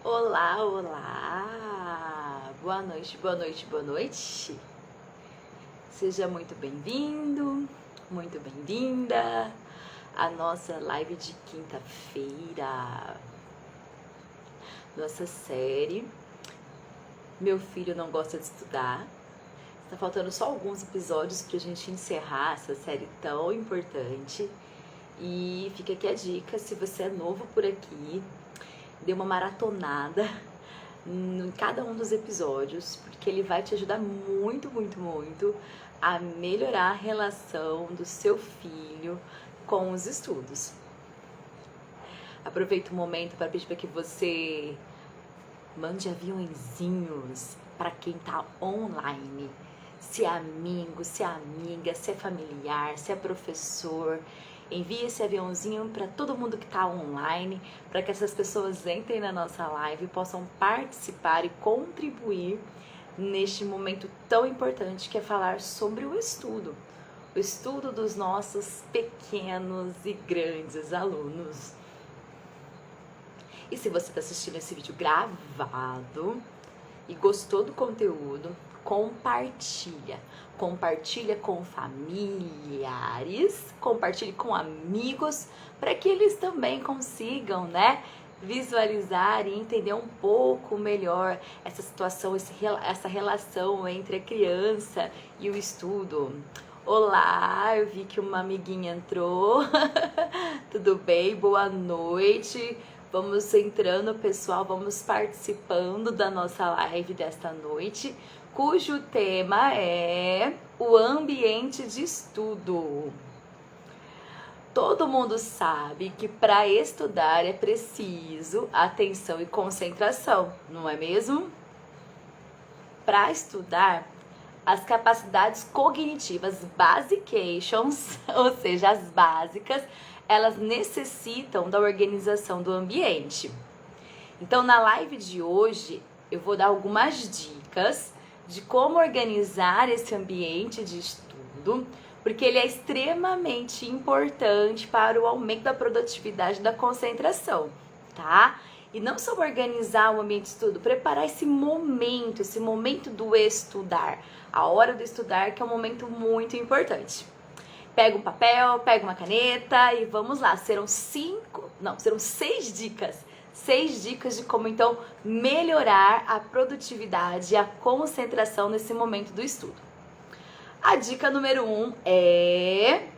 Olá, olá! Boa noite, boa noite, boa noite! Seja muito bem-vindo, muito bem-vinda à nossa live de quinta-feira. Nossa série Meu Filho Não Gosta de Estudar. Está faltando só alguns episódios para a gente encerrar essa série tão importante. E fica aqui a dica, se você é novo por aqui, dê uma maratonada em cada um dos episódios, porque ele vai te ajudar muito, muito, muito a melhorar a relação do seu filho com os estudos. Aproveita o momento para pedir para que você mande aviãozinhos para quem está online. Se é amigo, se é amiga, se é familiar, se é professor, envie esse aviãozinho para todo mundo que está online, para que essas pessoas entrem na nossa live e possam participar e contribuir neste momento tão importante que é falar sobre o estudo dos nossos pequenos e grandes alunos. E se você está assistindo esse vídeo gravado e gostou do conteúdo, compartilha com familiares, compartilhe com amigos, para que eles também consigam, né, visualizar e entender um pouco melhor essa situação, essa relação entre a criança e o estudo. Olá, eu vi que uma amiguinha entrou. Tudo bem? Boa noite. Vamos entrando, pessoal, vamos participando da nossa live desta noite, cujo tema é o ambiente de estudo. Todo mundo sabe que para estudar é preciso atenção e concentração, não é mesmo? Para estudar, as capacidades cognitivas basications, ou seja, as básicas, elas necessitam da organização do ambiente. Então, na live de hoje, eu vou dar algumas dicas de como organizar esse ambiente de estudo, porque ele é extremamente importante para o aumento da produtividade e da concentração, tá? E não só organizar o ambiente de estudo, preparar esse momento do estudar, a hora do estudar, que é um momento muito importante. Pega um papel, pega uma caneta e vamos lá. Serão 6 dicas. 6 dicas de como, então, melhorar a produtividade e a concentração nesse momento do estudo. A dica número 1 é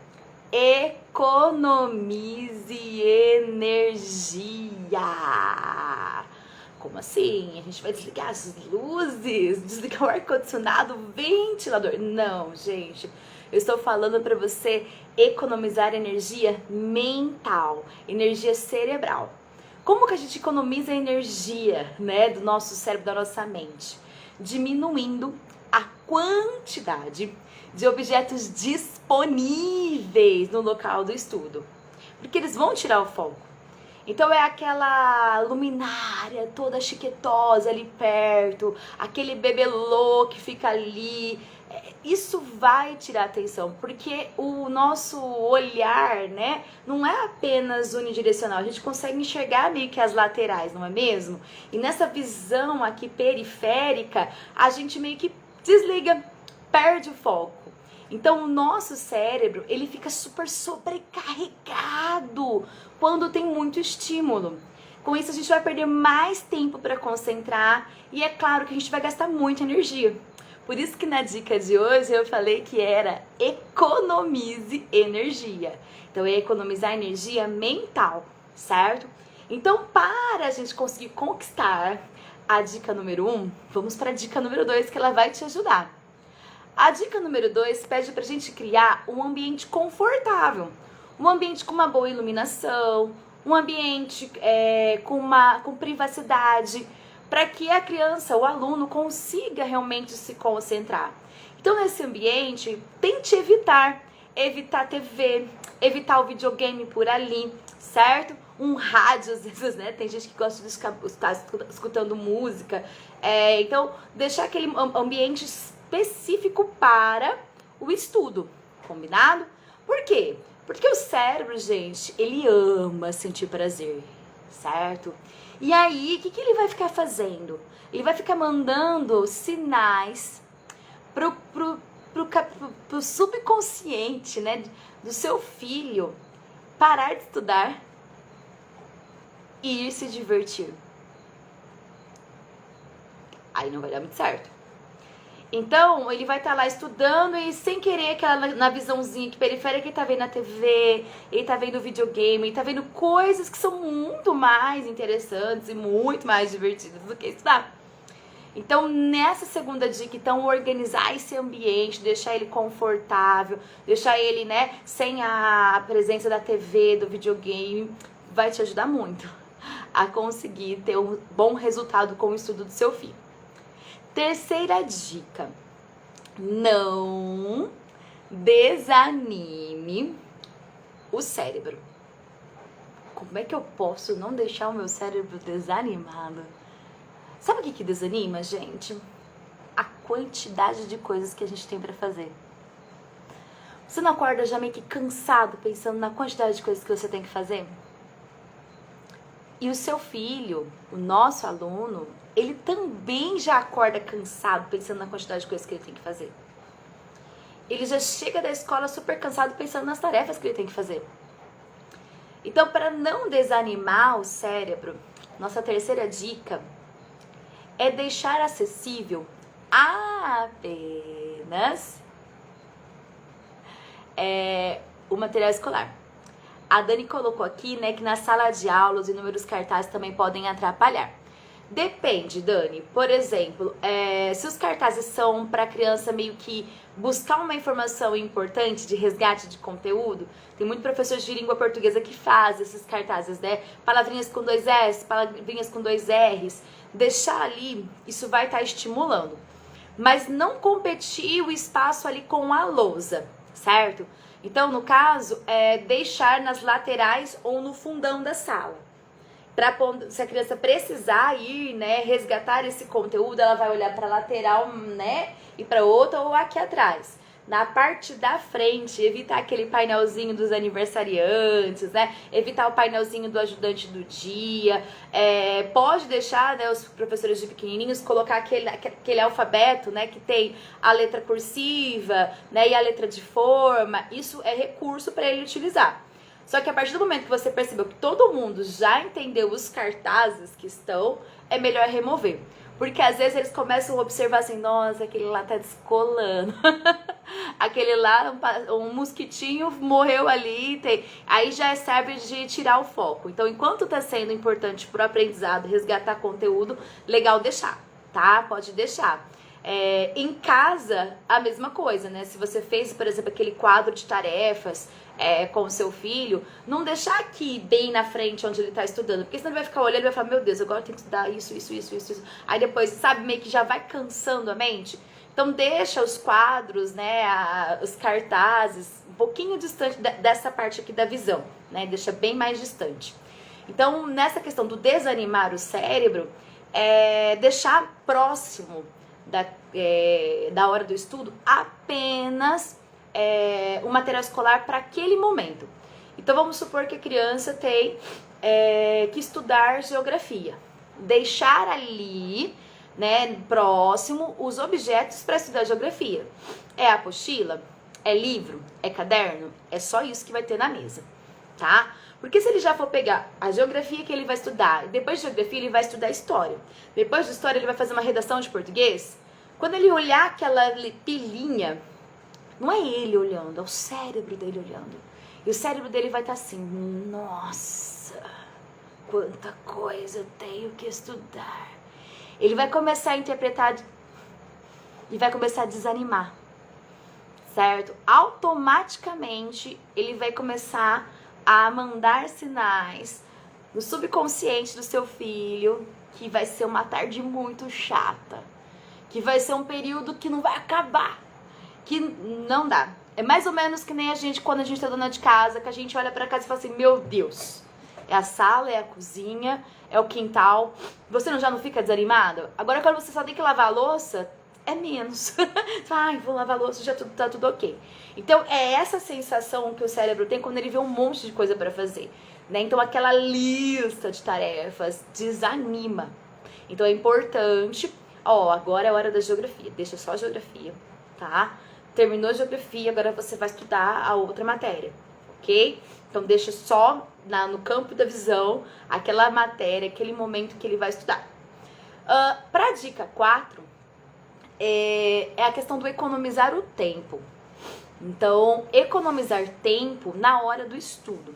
economize energia. Como assim? A gente vai desligar as luzes, desligar o ar-condicionado, o ventilador? Não, gente. Eu estou falando para você economizar energia mental, energia cerebral. Como que a gente economiza energia, né, do nosso cérebro, da nossa mente? Diminuindo a quantidade de objetos disponíveis no local do estudo, porque eles vão tirar o foco. Então é aquela luminária toda chiquetosa ali perto, aquele bebelô que fica ali. Isso vai tirar atenção, porque o nosso olhar, né, não é apenas unidirecional, a gente consegue enxergar meio que as laterais, não é mesmo? E nessa visão aqui periférica, a gente meio que desliga, perde o foco. Então o nosso cérebro, ele fica super sobrecarregado quando tem muito estímulo. Com isso a gente vai perder mais tempo para concentrar e é claro que a gente vai gastar muita energia. Por isso que na dica de hoje eu falei que era economize energia. Então é economizar energia mental, certo? Então para a gente conseguir conquistar a dica número 1, vamos para a dica número 2 que ela vai te ajudar. A dica número 2 pede pra gente criar um ambiente confortável, um ambiente com uma boa iluminação, um ambiente com privacidade, para que a criança, o aluno, consiga realmente se concentrar. Então, nesse ambiente, tente evitar TV, evitar o videogame por ali, certo? Um rádio, às vezes, né? Tem gente que gosta de estar escutando música. Então, deixar aquele ambiente específico para o estudo, combinado? Por quê? Porque o cérebro, gente, ele ama sentir prazer. certo? E aí, o que ele vai ficar fazendo? Ele vai ficar mandando sinais pro subconsciente, né, do seu filho parar de estudar e ir se divertir. Aí não vai dar muito certo. Então, ele vai estar lá estudando e sem querer, aquela na visãozinha que periférica, ele tá vendo a TV, ele tá vendo videogame, ele tá vendo coisas que são muito mais interessantes e muito mais divertidas do que estudar. Então, nessa segunda dica, então, organizar esse ambiente, deixar ele confortável, deixar ele, né, sem a presença da TV, do videogame, vai te ajudar muito a conseguir ter um bom resultado com o estudo do seu filho. Terceira dica, não desanime o cérebro. Como é que eu posso não deixar o meu cérebro desanimado? Sabe o que desanima, gente? A quantidade de coisas que a gente tem pra fazer. Você não acorda já meio que cansado pensando na quantidade de coisas que você tem que fazer? E o seu filho, o nosso aluno, ele também já acorda cansado pensando na quantidade de coisas que ele tem que fazer. Ele já chega da escola super cansado pensando nas tarefas que ele tem que fazer. Então, para não desanimar o cérebro, nossa terceira dica é deixar acessível apenas o material escolar. A Dani colocou aqui, né, que na sala de aula os inúmeros cartazes também podem atrapalhar. Depende, Dani. Por exemplo, se os cartazes são para a criança meio que buscar uma informação importante de resgate de conteúdo, tem muito professor de língua portuguesa que faz esses cartazes, né? Palavrinhas com 2 S, palavrinhas com 2 R's. Deixar ali, isso vai estar estimulando. Mas não competir o espaço ali com a lousa, certo? Então, no caso, deixar nas laterais ou no fundão da sala. Se a criança precisar ir, né, resgatar esse conteúdo, ela vai olhar para a lateral, né, e para outra ou aqui atrás. Na parte da frente, evitar aquele painelzinho dos aniversariantes, né? Evitar o painelzinho do ajudante do dia. Pode deixar, né, os professores de pequenininhos colocar aquele alfabeto, né, que tem a letra cursiva, né, e a letra de forma. Isso é recurso para ele utilizar. Só que a partir do momento que você percebeu que todo mundo já entendeu os cartazes que estão, é melhor remover. Porque às vezes eles começam a observar assim, nossa, aquele lá tá descolando. Aquele lá, um mosquitinho morreu ali. Aí já serve de tirar o foco. Então, enquanto tá sendo importante pro aprendizado, resgatar conteúdo, legal deixar, tá? Pode deixar. Em casa, a mesma coisa, né? Se você fez, por exemplo, aquele quadro de tarefas com o seu filho, não deixar aqui bem na frente onde ele tá estudando, porque senão ele vai ficar olhando e vai falar, meu Deus, agora eu tenho que estudar isso. Aí depois, sabe, meio que já vai cansando a mente. Então deixa os quadros, né, os cartazes um pouquinho distante dessa parte aqui da visão, né? Deixa bem mais distante. Então, nessa questão do desanimar o cérebro, deixar próximo da hora do estudo apenas o material escolar para aquele momento. Então vamos supor que a criança tem que estudar geografia. Deixar ali, né, próximo os objetos para estudar geografia. É apostila? É livro? É caderno? É só isso que vai ter na mesa, tá? Porque se ele já for pegar a geografia que ele vai estudar, e depois de geografia ele vai estudar história, depois de história ele vai fazer uma redação de português, quando ele olhar aquela pilhinha, não é ele olhando, é o cérebro dele olhando. E o cérebro dele vai estar assim, nossa, quanta coisa eu tenho que estudar. Ele vai começar a interpretar e vai começar a desanimar, certo? Automaticamente ele vai começar a mandar sinais no subconsciente do seu filho que vai ser uma tarde muito chata, que vai ser um período que não vai acabar, que não dá. É mais ou menos que nem a gente quando a gente tá dona de casa, que a gente olha pra casa e fala assim, meu Deus, é a sala, é a cozinha, é o quintal. Você já não fica desanimado? Agora quando você só tem que lavar a louça, é menos. Ai, vou lavar a louça, já tá tudo ok. Então é essa sensação que o cérebro tem quando ele vê um monte de coisa pra fazer. né? Então aquela lista de tarefas desanima. Então é importante, ó, agora é a hora da geografia, deixa só a geografia, tá? Terminou a geografia, agora você vai estudar a outra matéria, ok? Então deixa só no campo da visão aquela matéria, aquele momento que ele vai estudar. Para a dica 4, é a questão do economizar o tempo. Então, economizar tempo na hora do estudo.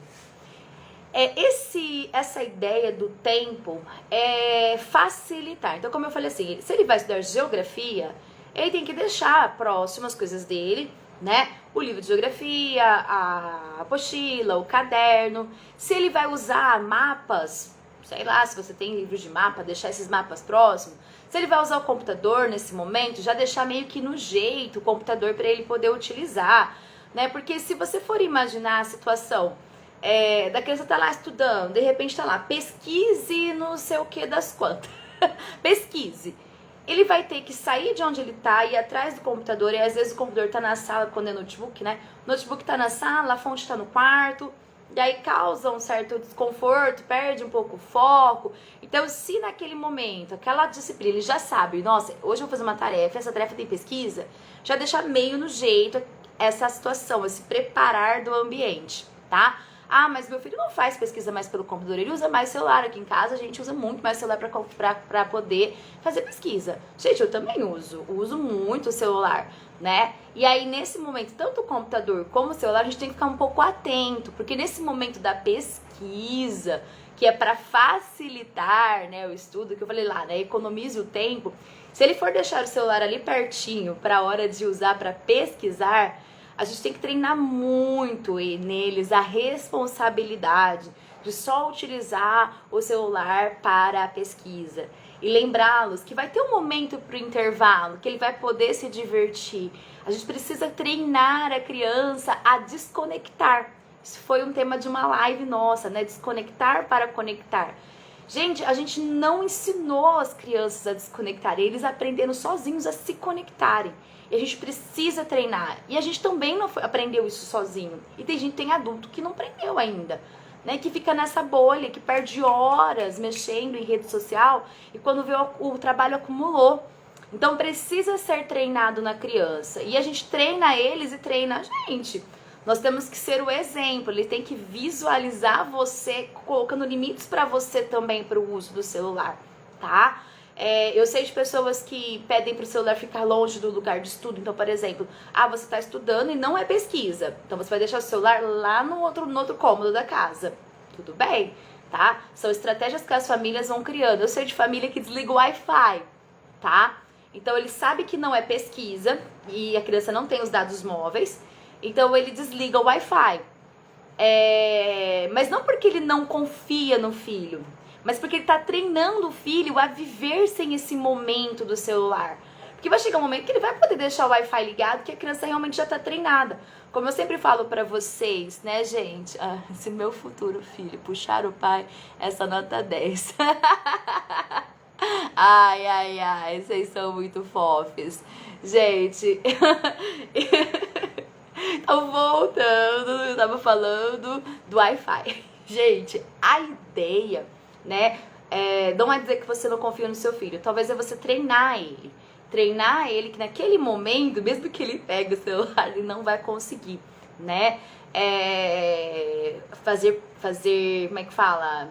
Essa ideia do tempo é facilitar. Então, como eu falei assim, se ele vai estudar geografia, ele tem que deixar próximo as coisas dele, né? O livro de geografia, a apostila, o caderno. Se ele vai usar mapas, sei lá, se você tem livros de mapa, deixar esses mapas próximos. Se ele vai usar o computador nesse momento, já deixar meio que no jeito o computador para ele poder utilizar, né? Porque se você for imaginar a situação da criança tá lá estudando, de repente tá lá, pesquise não sei o que das quantas, pesquise. Ele vai ter que sair de onde ele tá, ir atrás do computador, e às vezes o computador tá na sala quando é notebook, né? O notebook tá na sala, a fonte tá no quarto, e aí causa um certo desconforto, perde um pouco o foco. Então, se naquele momento, aquela disciplina, ele já sabe, nossa, hoje eu vou fazer uma tarefa, essa tarefa tem pesquisa, já deixar meio no jeito essa situação, esse preparar do ambiente, tá? Ah, mas meu filho não faz pesquisa mais pelo computador, ele usa mais celular. Aqui em casa a gente usa muito mais celular para poder fazer pesquisa. Gente, eu também uso muito o celular, né? E aí nesse momento, tanto o computador como o celular, a gente tem que ficar um pouco atento, porque nesse momento da pesquisa, que é para facilitar, né, o estudo, que eu falei lá, né, economize o tempo. Se ele for deixar o celular ali pertinho para a hora de usar para pesquisar, a gente tem que treinar muito neles a responsabilidade de só utilizar o celular para a pesquisa. E lembrá-los que vai ter um momento para o intervalo, que ele vai poder se divertir. A gente precisa treinar a criança a desconectar. Isso foi um tema de uma live nossa, né? Desconectar para conectar. Gente, a gente não ensinou as crianças a desconectar, eles aprendendo sozinhos a se conectarem. E a gente precisa treinar. E a gente também não aprendeu isso sozinho. E tem adulto que não aprendeu ainda, né? Que fica nessa bolha, que perde horas mexendo em rede social e quando vê o trabalho acumulou. Então precisa ser treinado na criança. E a gente treina eles e treina a gente. Nós temos que ser o exemplo, ele tem que visualizar você, colocando limites para você também para o uso do celular, tá? Eu sei de pessoas que pedem para o celular ficar longe do lugar de estudo. Então, por exemplo, você está estudando e não é pesquisa. Então, você vai deixar o celular lá no outro cômodo da casa. Tudo bem, tá? São estratégias que as famílias vão criando. Eu sei de família que desliga o Wi-Fi, tá? Então, ele sabe que não é pesquisa e a criança não tem os dados móveis. Então, ele desliga o Wi-Fi. Mas não porque ele não confia no filho, mas porque ele tá treinando o filho a viver sem esse momento do celular. Porque vai chegar um momento que ele vai poder deixar o Wi-Fi ligado, que a criança realmente já tá treinada. Como eu sempre falo pra vocês, né, gente? Se meu futuro filho puxar o pai, essa nota 10. Ai, vocês são muito fofes. Gente, então voltando, eu tava falando do Wi-Fi. Gente, a ideia, né, não é dizer que você não confia no seu filho, talvez é você treinar ele que naquele momento, mesmo que ele pegue o celular, ele não vai conseguir, né, fazer, como é que fala,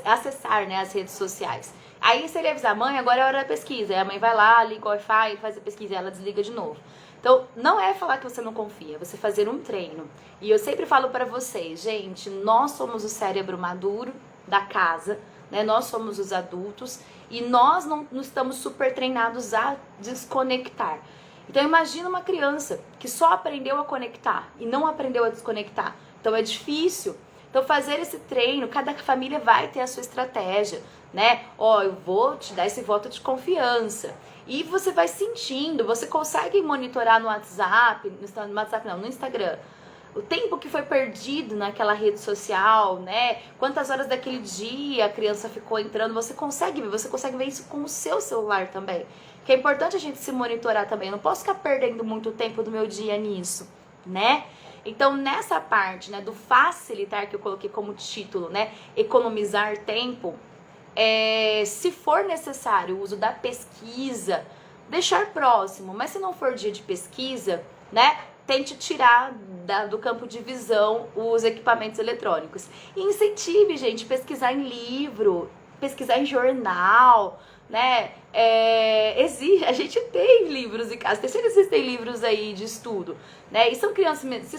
acessar, né, as redes sociais. Aí se ele avisar, mãe, agora é hora da pesquisa, aí a mãe vai lá, liga o Wi-Fi, faz a pesquisa e ela desliga de novo. Então, não é falar que você não confia, é você fazer um treino. E eu sempre falo pra vocês, gente, nós somos o cérebro maduro da casa, né? Nós somos os adultos e nós não estamos super treinados a desconectar. Então, imagina uma criança que só aprendeu a conectar e não aprendeu a desconectar. Então, é difícil. Então, fazer esse treino, cada família vai ter a sua estratégia, né? Eu vou te dar esse voto de confiança. E você vai sentindo, você consegue monitorar no WhatsApp, no Instagram, o tempo que foi perdido naquela rede social, né? Quantas horas daquele dia a criança ficou entrando, você consegue ver isso com o seu celular também. Que é importante a gente se monitorar também, eu não posso ficar perdendo muito tempo do meu dia nisso, né? Então, nessa parte, né, do facilitar, que eu coloquei como título, né, economizar tempo, se for necessário o uso da pesquisa, deixar próximo, mas se não for dia de pesquisa, né, tente tirar do campo de visão os equipamentos eletrônicos. E incentive, gente, pesquisar em livro, pesquisar em jornal, né? A gente tem livros em casa, terceiros tem livros aí de estudo, né? E se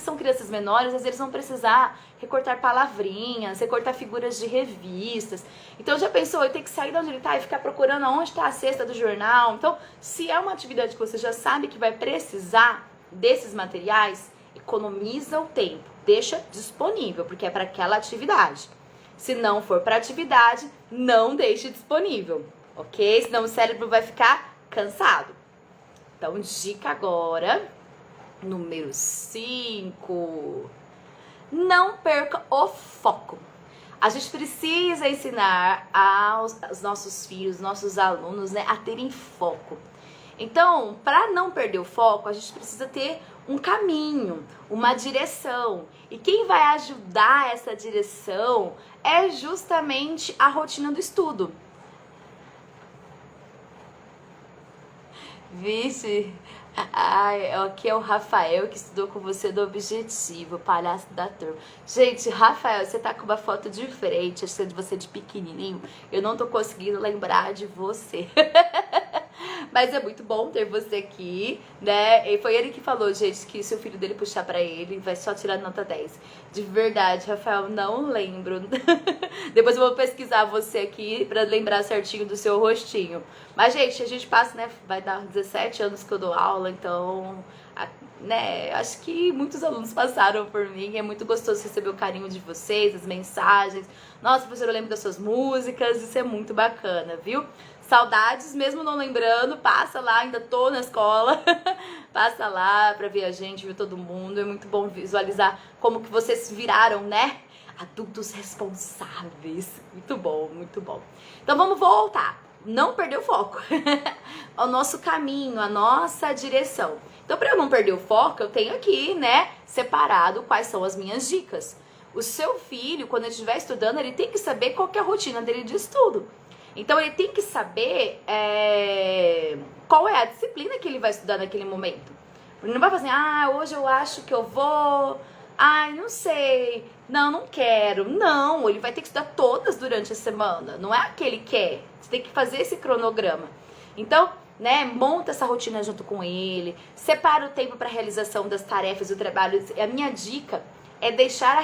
são crianças menores, às vezes eles vão precisar recortar palavrinhas, recortar figuras de revistas. Então já pensou, eu tenho que sair de onde ele tá e ficar procurando onde está a cesta do jornal? Então, se é uma atividade que você já sabe que vai precisar desses materiais, economiza o tempo, deixa disponível, porque é para aquela atividade. Se não for para atividade, não deixe disponível, ok? Senão o cérebro vai ficar cansado. Então, dica agora, número 5. Não perca o foco. A gente precisa ensinar aos nossos filhos, nossos alunos, né, a terem foco. Então, para não perder o foco, a gente precisa ter um caminho, uma direção. E quem vai ajudar essa direção é justamente a rotina do estudo. Vixe, aqui é o Rafael que estudou com você do Objetivo, palhaço da turma. Gente, Rafael, você tá com uma foto diferente, achando de você de pequenininho. Eu não tô conseguindo lembrar de você. Mas é muito bom ter você aqui, né? E foi ele que falou, gente, que se o filho dele puxar pra ele, vai só tirar nota 10. De verdade, Rafael, não lembro. Depois eu vou pesquisar você aqui pra lembrar certinho do seu rostinho. Mas, gente, a gente passa, né? Vai dar 17 anos que eu dou aula, então, né? Acho que muitos alunos passaram por mim. É muito gostoso receber o carinho de vocês, as mensagens. Nossa, professor, eu lembro das suas músicas. Isso é muito bacana, viu? Saudades, mesmo não lembrando, passa lá, ainda tô na escola, passa lá pra ver a gente, ver todo mundo, é muito bom visualizar como que vocês viraram, né, adultos responsáveis, muito bom, muito bom. Então vamos voltar, não perder o foco, o nosso caminho, a nossa direção. Então pra eu não perder o foco, eu tenho aqui, né, separado quais são as minhas dicas. O seu filho, quando ele estiver estudando, ele tem que saber qual que é a rotina dele de estudo. Então, ele tem que saber qual é a disciplina que ele vai estudar naquele momento. Ele não vai fazer assim, hoje eu acho que eu vou... não sei. Não quero. Não, ele vai ter que estudar todas durante a semana. Não é a que ele quer. Você tem que fazer esse cronograma. Então, né, monta essa rotina junto com ele. Separa o tempo para a realização das tarefas e do trabalho. A minha dica é deixar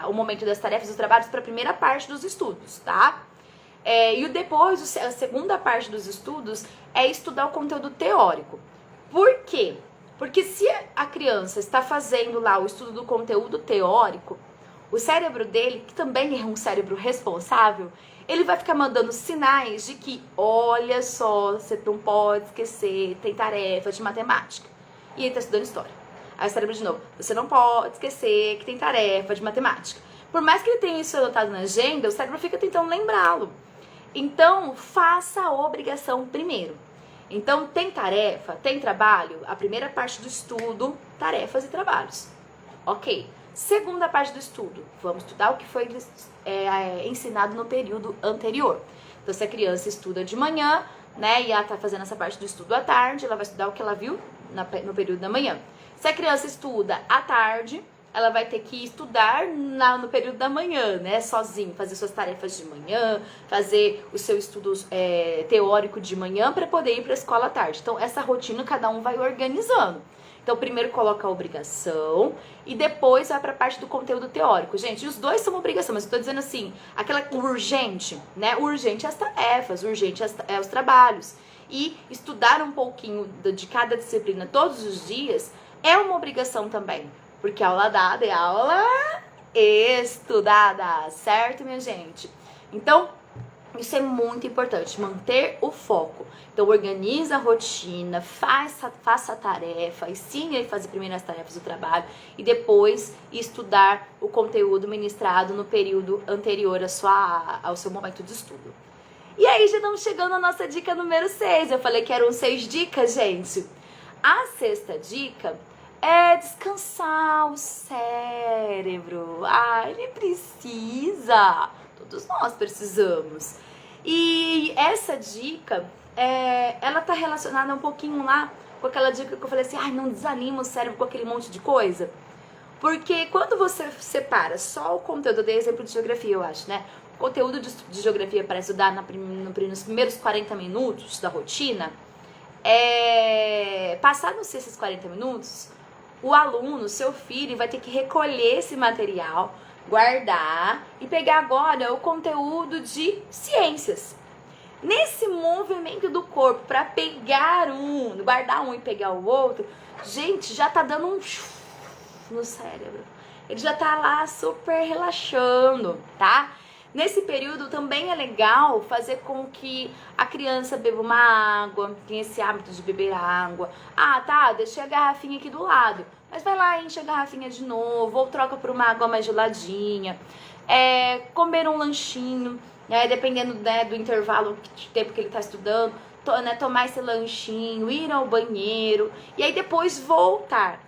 o momento das tarefas e dos trabalhos para a primeira parte dos estudos, tá? E depois, a segunda parte dos estudos é estudar o conteúdo teórico. Por quê? Porque se a criança está fazendo lá o estudo do conteúdo teórico, o cérebro dele, que também é um cérebro responsável, ele vai ficar mandando sinais de que, olha só, você não pode esquecer, tem tarefa de matemática. E ele está estudando história. Aí o cérebro de novo, você não pode esquecer que tem tarefa de matemática. Por mais que ele tenha isso anotado na agenda, o cérebro fica tentando lembrá-lo. Então, faça a obrigação primeiro. Então, tem tarefa, tem trabalho, a primeira parte do estudo, tarefas e trabalhos. Ok. Segunda parte do estudo, vamos estudar o que foi ensinado no período anterior. Então, se a criança estuda de manhã, né, e ela está fazendo essa parte do estudo à tarde, ela vai estudar o que ela viu no período da manhã. Se a criança estuda à tarde, ela vai ter que estudar no período da manhã, né, sozinho, fazer suas tarefas de manhã, fazer o seu estudo teórico de manhã para poder ir para a escola à tarde. Então, essa rotina cada um vai organizando. Então, primeiro coloca a obrigação e depois vai para a parte do conteúdo teórico. Gente, os dois são uma obrigação, mas eu estou dizendo assim, aquela urgente, né, urgente é as tarefas, urgente é os trabalhos. E estudar um pouquinho de cada disciplina todos os dias é uma obrigação também. Porque aula dada é aula estudada, certo, minha gente? Então, isso é muito importante, manter o foco. Então, organiza a rotina, faça a tarefa, ensine ele a fazer primeiro as tarefas do trabalho e depois estudar o conteúdo ministrado no período anterior ao seu momento de estudo. E aí, já estamos chegando à nossa dica número 6. Eu falei que eram 6 dicas, gente. A sexta dica é descansar o cérebro. Ah, ele precisa. Todos nós precisamos. E essa dica, ela tá relacionada um pouquinho lá com aquela dica que eu falei assim, não desanima o cérebro com aquele monte de coisa. Porque quando você separa só o conteúdo, eu dei exemplo de geografia, eu acho, né? O conteúdo de geografia para estudar nos primeiros 40 minutos da rotina, passados esses 40 minutos, o aluno, seu filho, vai ter que recolher esse material, guardar e pegar agora o conteúdo de ciências. Nesse movimento do corpo para pegar guardar um e pegar o outro, gente, já tá dando um no cérebro. Ele já tá lá super relaxando, tá? Nesse período também é legal fazer com que a criança beba uma água, tenha esse hábito de beber água. Tá, deixei a garrafinha aqui do lado, mas vai lá, enche a garrafinha de novo, ou troca por uma água mais geladinha. Comer um lanchinho, dependendo, do intervalo de tempo que ele tá estudando, tomar esse lanchinho, ir ao banheiro, e aí depois voltar.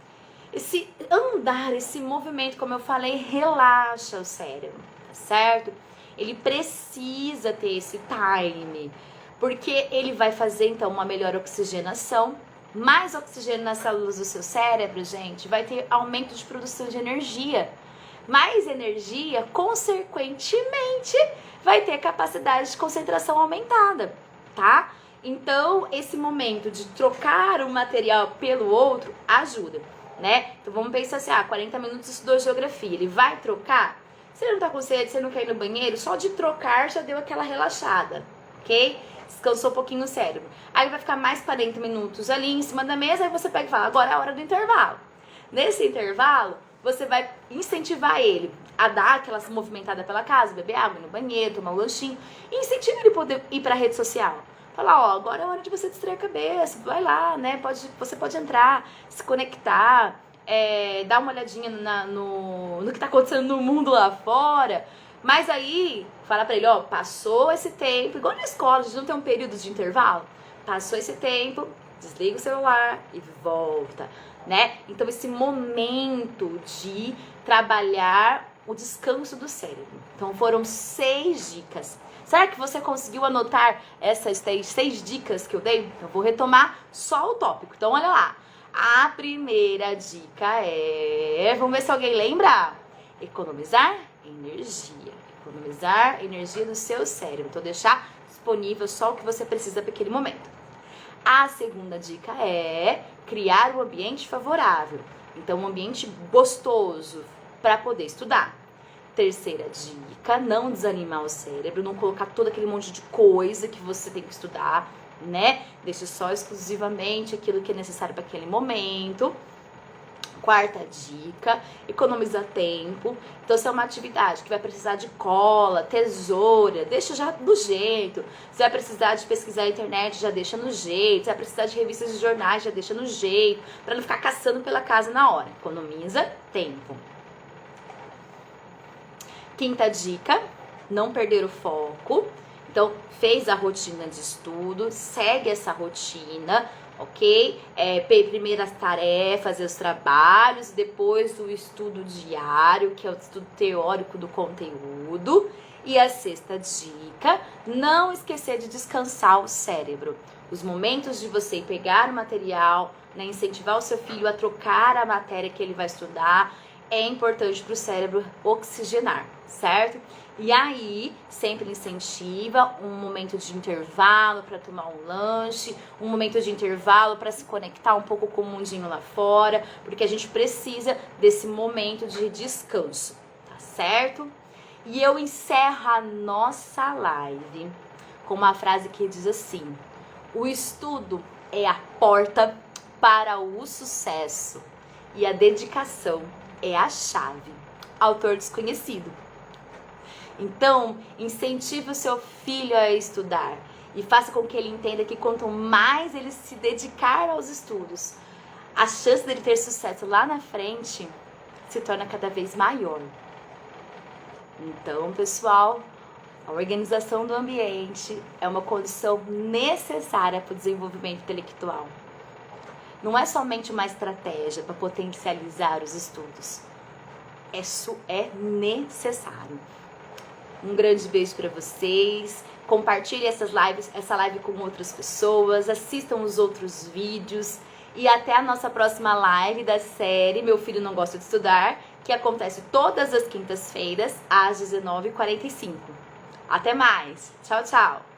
Esse andar, esse movimento, como eu falei, relaxa o cérebro, tá certo? Ele precisa ter esse time, porque ele vai fazer, então, uma melhor oxigenação. Mais oxigênio nas células do seu cérebro, gente, vai ter aumento de produção de energia. Mais energia, consequentemente, vai ter capacidade de concentração aumentada, tá? Então, esse momento de trocar um material pelo outro ajuda, né? Então, vamos pensar assim, 40 minutos estudou geografia, ele vai trocar? Se ele não tá com sede, você não quer ir no banheiro, só de trocar já deu aquela relaxada, ok? Descansou um pouquinho o cérebro. Aí vai ficar mais 40 minutos ali em cima da mesa, aí você pega e fala, agora é a hora do intervalo. Nesse intervalo, você vai incentivar ele a dar aquela movimentada pela casa, beber água, ir no banheiro, tomar um lanchinho, e incentiva ele a poder ir pra rede social. Fala, agora é hora de você distrair a cabeça, vai lá, né? Você pode entrar, se conectar, dar uma olhadinha no que tá acontecendo no mundo lá fora. Mas aí, fala pra ele, passou esse tempo, igual na escola, a gente não tem um período de intervalo? Passou esse tempo, desliga o celular e volta, né? Então, esse momento de trabalhar o descanso do cérebro. Então, foram 6 dicas. Será que você conseguiu anotar essas 6 dicas que eu dei? Eu vou retomar só o tópico. Então, olha lá. A primeira dica vamos ver se alguém lembra. Economizar energia. Economizar energia no seu cérebro. Então, deixar disponível só o que você precisa para aquele momento. A segunda dica é criar um ambiente favorável. Então, um ambiente gostoso para poder estudar. Terceira dica, não desanimar o cérebro, não colocar todo aquele monte de coisa que você tem que estudar, né? Deixe só exclusivamente aquilo que é necessário para aquele momento. Quarta dica, economiza tempo. Então, se é uma atividade que vai precisar de cola, tesoura, deixa já do jeito. Se vai precisar de pesquisar na internet, já deixa no jeito. Se vai precisar de revistas de jornais, já deixa no jeito. Para não ficar caçando pela casa na hora. Economiza tempo. Quinta dica, não perder o foco. Então, fez a rotina de estudo, segue essa rotina, ok? Primeiro as tarefas e os trabalhos, depois o estudo diário, que é o estudo teórico do conteúdo. E a sexta dica, não esquecer de descansar o cérebro. Os momentos de você pegar o material, né, incentivar o seu filho a trocar a matéria que ele vai estudar, é importante para o cérebro oxigenar, certo? E aí, sempre incentiva um momento de intervalo para tomar um lanche, um momento de intervalo para se conectar um pouco com o mundinho lá fora, porque a gente precisa desse momento de descanso, tá certo? E eu encerro a nossa live com uma frase que diz assim: o estudo é a porta para o sucesso e a dedicação é a chave. Autor desconhecido. Então, incentive o seu filho a estudar e faça com que ele entenda que quanto mais ele se dedicar aos estudos, a chance dele ter sucesso lá na frente se torna cada vez maior. Então, pessoal, a organização do ambiente é uma condição necessária para o desenvolvimento intelectual. Não é somente uma estratégia para potencializar os estudos. Isso é necessário. Um grande beijo para vocês. Compartilhe essa live com outras pessoas. Assistam os outros vídeos. E até a nossa próxima live da série Meu Filho Não Gosta de Estudar, que acontece todas as quintas-feiras, às 19h45. Até mais. Tchau, tchau.